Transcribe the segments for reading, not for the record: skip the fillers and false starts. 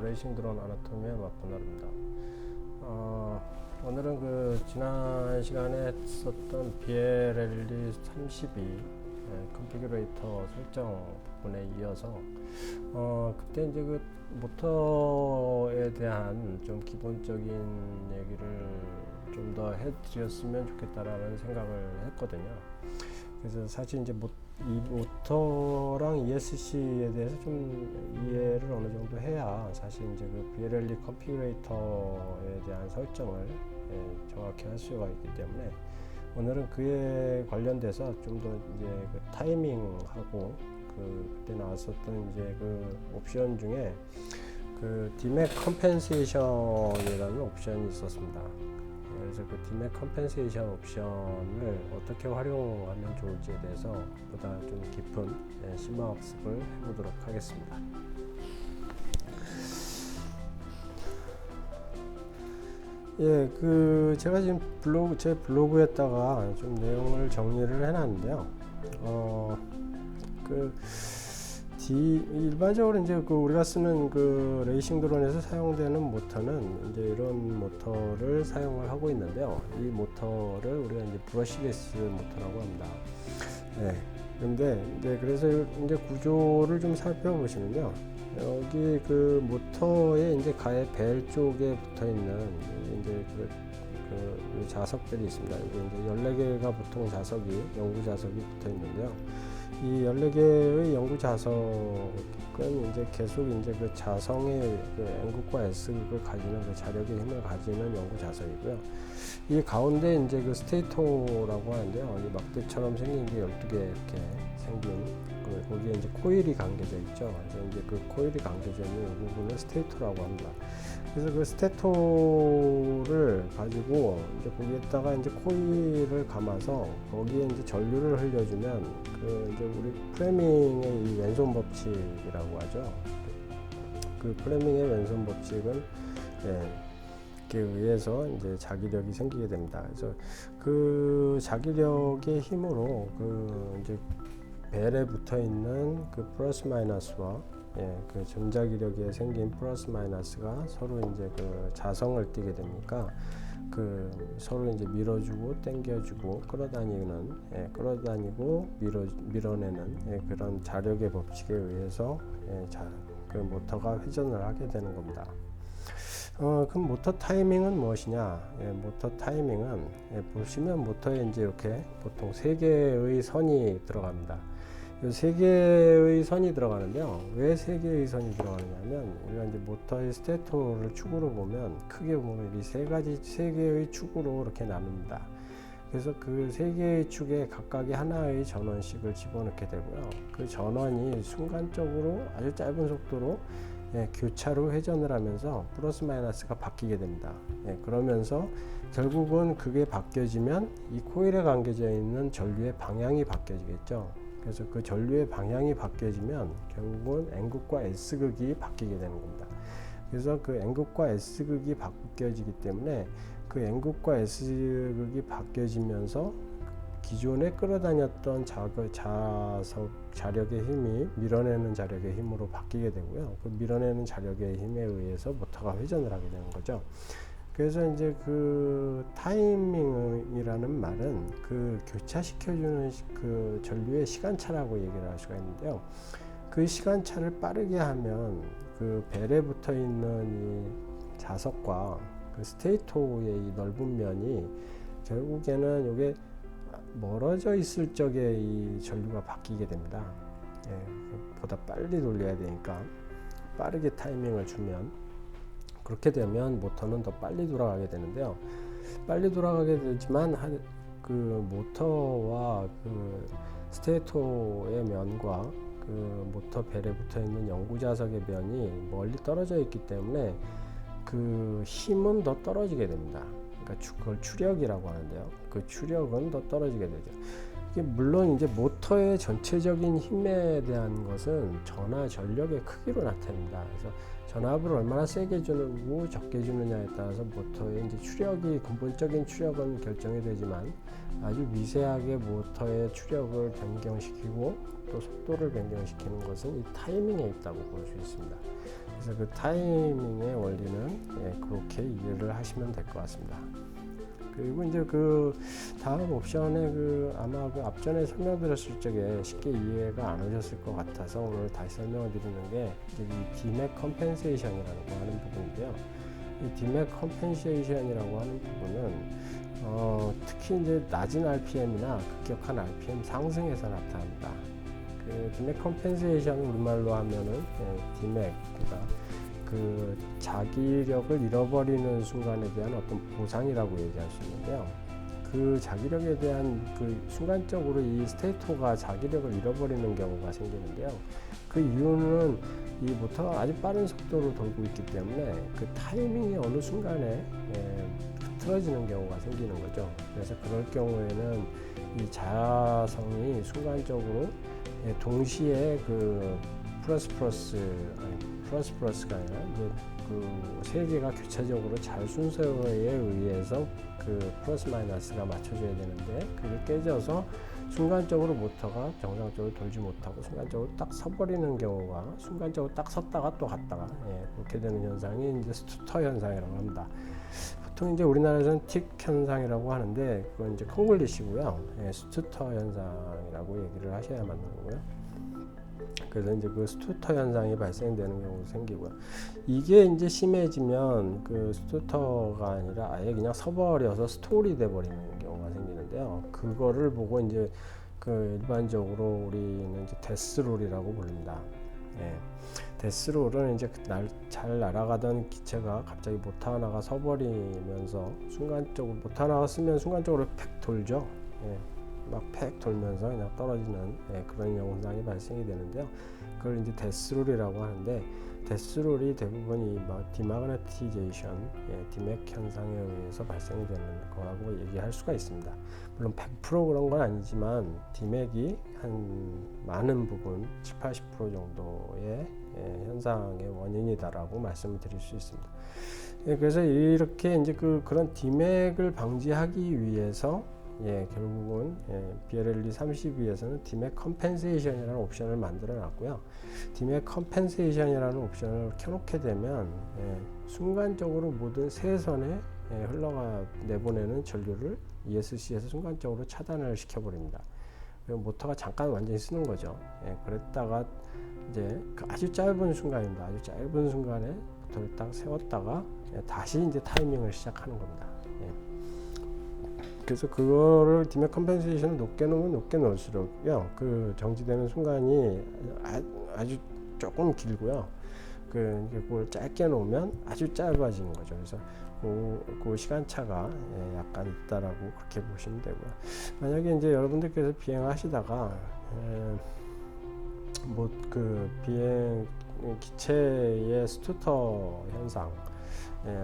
레이싱 드론 아나토미의 마포나루입니다. 오늘은 그 지난 시간에 썼던 BLRL 32 컨피규레이터 설정 부분에 이어서 그때 이제 그 모터에 대한 좀 기본적인 얘기를 좀 더 해드렸으면 좋겠다라는 생각을 했거든요. 그래서 사실 이제 이 모터랑 ESC에 대해서 좀 이해를 어느 정도 해야 사실 이제 그 BLRL 컨피규레이터에 대한 설정을 정확히 할 수가 있기 때문에 오늘은 그에 관련돼서 좀 더 이제 그 타이밍하고 그때 나왔었던 이제 그 옵션 중에 그 디맥 컴펜세이션이라는 옵션이 있었습니다. 그래서 그 디맥 컴펜세이션 옵션을 어떻게 활용하면 좋을지에 대해서 보다 좀 깊은 심화 학습을 해보도록 하겠습니다. 제가 지금 제 블로그에다가 좀 내용을 정리를 해놨는데요. 일반적으로 이제 우리가 쓰는 그 레이싱 드론에서 사용되는 모터는 이제 이런 모터를 사용을 하고 있는데요. 이 모터를 우리가 이제 브러시레스 모터라고 합니다. 근데 이제 그래서 이제 구조를 좀 살펴보시면요. 여기 그 모터에 이제 가해 벨 쪽에 붙어 있는 이제 그 자석들이 있습니다. 여기 이제 14개가 보통 자석이, 연구 자석이 붙어 있는데요. 이 14개의 연구 자석은 이제 계속 이제 그 자성의 그 N극과 S극을 가지는 그 자력의 힘을 가지는 연구 자석이고요. 이 가운데 이제 그 스테이터라고 하는데요. 이 막대처럼 생긴 게 12개 이렇게 생긴 거기에 이제 코일이 감겨져 있죠. 그래서 이제 그 코일이 감겨져 있는 이 부분을 스테이터라고 합니다. 그래서 그 스테토를 가지고 이제 거기에다가 이제 코일을 감아서 거기에 이제 전류를 흘려주면 그 이제 우리 프레밍의 이 왼손 법칙이라고 하죠. 그 프레밍의 왼손 법칙은 에 의해서 이제 자기력이 생기게 됩니다. 그래서 그 자기력의 힘으로 그 이제 벨에 붙어 있는 그 플러스 마이너스와 그 전자기력에 생긴 플러스 마이너스가 서로 이제 그 자성을 띠게 되니까 그 서로 이제 밀어주고 당겨주고 끌어다니고 밀어내는 그런 자력의 법칙에 의해서 그 모터가 회전을 하게 되는 겁니다. 그럼 모터 타이밍은 무엇이냐? 모터 타이밍은 보시면 모터에 이제 이렇게 보통 3개의 선이 들어갑니다. 이 3개의 선이 들어가는데요. 왜 3개의 선이 들어가느냐면 우리가 이제 모터의 스테토를 축으로 보면 크게 보면 이 3개의 축으로 이렇게 나눕니다. 그래서 그 3개의 축에 각각의 하나의 전원씩을 집어넣게 되고요. 그 전원이 순간적으로 아주 짧은 속도로 교차로 회전을 하면서 플러스 마이너스가 바뀌게 됩니다. 그러면서 결국은 그게 바뀌어지면 이 코일에 감겨져 있는 전류의 방향이 바뀌어지겠죠. 그래서 그 전류의 방향이 바뀌어지면 결국은 N극과 S극이 바뀌게 되는 겁니다. 그래서 그 N극과 S극이 바뀌어지기 때문에 그 N극과 S극이 바뀌어지면서 기존에 끌어다녔던 자력의 힘이 밀어내는 자력의 힘으로 바뀌게 되고요. 그 밀어내는 자력의 힘에 의해서 모터가 회전을 하게 되는 거죠. 그래서 이제 그 타이밍이라는 말은 그 교차시켜주는 그 전류의 시간차라고 얘기를 할 수가 있는데요. 그 시간차를 빠르게 하면 그 벨에 붙어 있는 이 자석과 그 스테이터의 이 넓은 면이 결국에는 이게 멀어져 있을 적에 이 전류가 바뀌게 됩니다. 보다 빨리 돌려야 되니까 빠르게 타이밍을 주면 그렇게 되면 모터는 더 빨리 돌아가게 되는데요. 빨리 돌아가게 되지만 그 모터와 그 스테이터의 면과 그 모터 벨에 붙어 있는 연구 자석의 면이 멀리 떨어져 있기 때문에 그 힘은 더 떨어지게 됩니다. 그러니까 그걸 추력이라고 하는데요. 그 추력은 더 떨어지게 되죠. 물론 이제 모터의 전체적인 힘에 대한 것은 전하 전력의 크기로 나타납니다. 그래서 전압을 얼마나 세게 주고 적게 주느냐에 따라서 모터의 이제 추력이 근본적인 추력은 결정이 되지만 아주 미세하게 모터의 추력을 변경시키고 또 속도를 변경시키는 것은 이 타이밍에 있다고 볼 수 있습니다. 그래서 그 타이밍의 원리는 그렇게 이해를 하시면 될 것 같습니다. 그리고 이제 그 다음 옵션에 아마 그 앞전에 설명드렸을 적에 쉽게 이해가 안 오셨을 것 같아서 오늘 다시 설명을 드리는 게 이 디맥 컴펜세이션이라고 하는 부분인데요. 이 디맥 컴펜세이션이라고 하는 부분은 특히 이제 낮은 RPM이나 급격한 RPM 상승에서 나타납니다. 그 디맥 컴펜세이션 우리말로 하면은 디맥, 그러니까 그 자기력을 잃어버리는 순간에 대한 어떤 보상이라고 얘기할 수 있는데요. 그 자기력에 대한 그 순간적으로 이 스테이터가 자기력을 잃어버리는 경우가 생기는데요. 그 이유는 이 모터가 아주 빠른 속도로 돌고 있기 때문에 그 타이밍이 어느 순간에 틀어지는 경우가 생기는 거죠. 그래서 그럴 경우에는 이 자성이 순간적으로 동시에 그 플러스가 아니라 이제 그 세 개가 교차적으로 잘 순서에 의해서 그 플러스 마이너스가 맞춰져야 되는데 그게 깨져서 순간적으로 모터가 정상적으로 돌지 못하고 순간적으로 딱 서버리는 경우가 순간적으로 딱 섰다가 또 갔다가 그렇게 되는 현상이 이제 스투터 현상이라고 합니다. 보통 이제 우리나라에서는 틱 현상이라고 하는데 그건 이제 콩글리시고요. 스투터 현상이라고 얘기를 하셔야 맞는 거고요. 그래서 이제 그 스투터 현상이 발생되는 경우도 생기고요. 이게 이제 심해지면 그 스투터가 아니라 아예 그냥 서버려서 스톨이 돼 버리는 경우가 생기는데요. 그거를 보고 이제 그 일반적으로 우리는 이제 데스롤이라고 부릅니다. 데스롤은 이제 잘 날아가던 기체가 갑자기 모터 하나가 서버리면서 순간적으로 모터 하나가 쓰면 순간적으로 팩 돌죠. 막 팩 돌면서 그냥 떨어지는 그런 현상이 발생이 되는데요. 그걸 이제 데스롤이라고 하는데 데스롤이 대부분 이 디마그네티제이션, 디맥 현상에 의해서 발생이 되는 거라고 얘기할 수가 있습니다. 물론 100% 그런 건 아니지만 디맥이 한 많은 부분 70-80% 정도의 현상의 원인이다라고 말씀을 드릴 수 있습니다. 그래서 이렇게 이제 그런 디맥을 방지하기 위해서 결국은 BLLD 32에서는 디맥 컴펜세이션이라는 옵션을 만들어 놨고요. 디맥 컴펜세이션이라는 옵션을 켜놓게 되면 순간적으로 모든 세선에 내보내는 전류를 ESC에서 순간적으로 차단을 시켜버립니다. 모터가 잠깐 완전히 쓰는 거죠. 그랬다가 이제 아주 짧은 순간입니다. 아주 짧은 순간에 모터를 딱 세웠다가 다시 이제 타이밍을 시작하는 겁니다. 그래서 그거를 디맥 컴펜세이션을 높게 놓으면 높게 놓을수록요, 그 정지되는 순간이 아주 조금 길고요. 그걸 짧게 놓으면 아주 짧아지는 거죠. 그래서 그 시간차가 약간 있다라고 그렇게 보시면 되고요. 만약에 이제 여러분들께서 비행하시다가 비행 기체의 스투터 현상,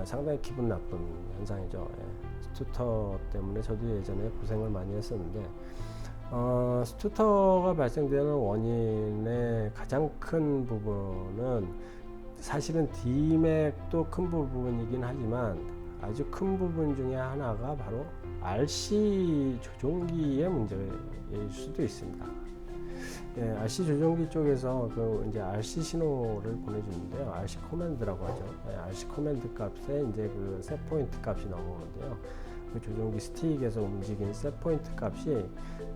상당히 기분 나쁜 현상이죠. 스투터 때문에 저도 예전에 고생을 많이 했었는데 스투터가 발생되는 원인의 가장 큰 부분은 사실은 디맥도 큰 부분이긴 하지만 아주 큰 부분 중에 하나가 바로 RC 조종기의 문제일 수도 있습니다. RC 조종기 쪽에서 이제 RC 신호를 보내주는데요. RC 코맨드라고 하죠. RC 코맨드 값에 이제 그 셋 포인트 값이 넘어오는데요. 그 조종기 스틱에서 움직이는 셋 포인트 값이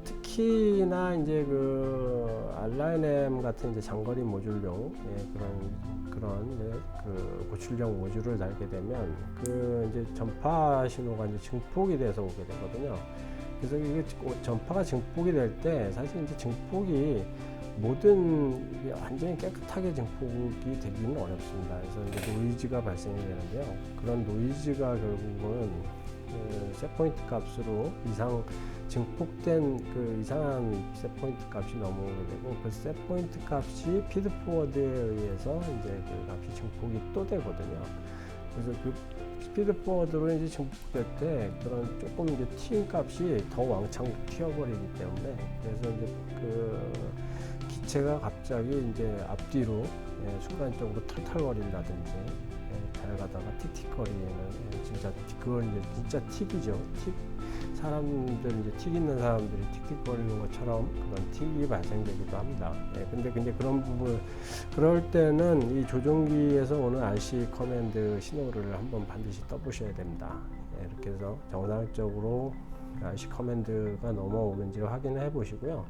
특히나 이제 그 RNM 같은 이제 장거리 모듈용 그런 그 고출력 모듈을 달게 되면 그 이제 전파 신호가 이제 증폭이 돼서 오게 되거든요. 그래서 이게 전파가 증폭이 될 때 사실 이제 증폭이 완전히 깨끗하게 증폭이 되기는 어렵습니다. 그래서 이제 노이즈가 발생이 되는데요. 그런 노이즈가 결국은 셋포인트 값으로 증폭된 그 이상한 셋포인트 값이 넘어오게 되고 그 셋포인트 값이 피드포워드에 의해서 이제 그 값이 증폭이 또 되거든요. 그래서 그 피드포워드로 이제 증폭될 때 그런 조금 이제 튀인 값이 더 왕창 튀어버리기 때문에 그래서 이제 그 기체가 갑자기 이제 앞뒤로 순간적으로 털털거린다든지 잘 가다가 틱틱거리는 진짜 그건 이제 진짜 틱이죠. 틱. 사람들 이제 틱 있는 사람들이 틱틱거리는 것처럼 그런 틱이 발생되기도 합니다. 근데 그런 부분 그럴 때는 이 조종기에서 오는 RC 커맨드 신호를 한번 반드시 떠보셔야 됩니다. 이렇게 해서 정상적으로 RC 커맨드가 넘어오는지를 확인해 보시고요.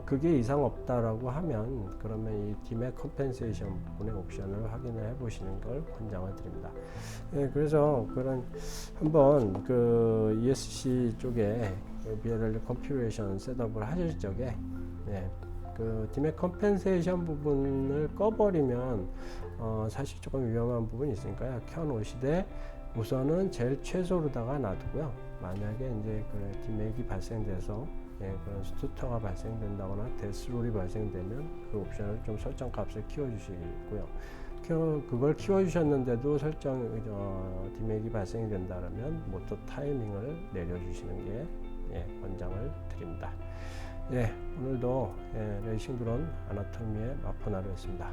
그게 이상 없다라고 하면 그러면 이 디맥 컴펜세이션 부분의 옵션을 확인을 해 보시는 걸 권장을 드립니다. 그래서 그런 한번 그 ESC 쪽에 BLL 컨피그레이션 셋업을 하실 적에 그 디맥 컴펜세이션 부분을 꺼버리면 사실 조금 위험한 부분이 있으니까요. 켜놓으시되 우선은 제일 최소로다가 놔두고요. 만약에 이제 그 디맥이 발생돼서 그런 스투터가 발생된다거나 데스롤이 발생되면 그 옵션을 좀 설정 값을 키워주시고요. 그걸 키워주셨는데도 디맥이 발생이 된다면 모터 타이밍을 내려주시는 게 권장을 드립니다. 오늘도 레이싱 드론 아나토미의 마포나루였습니다.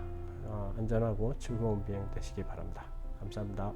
안전하고 즐거운 비행 되시기 바랍니다. 감사합니다.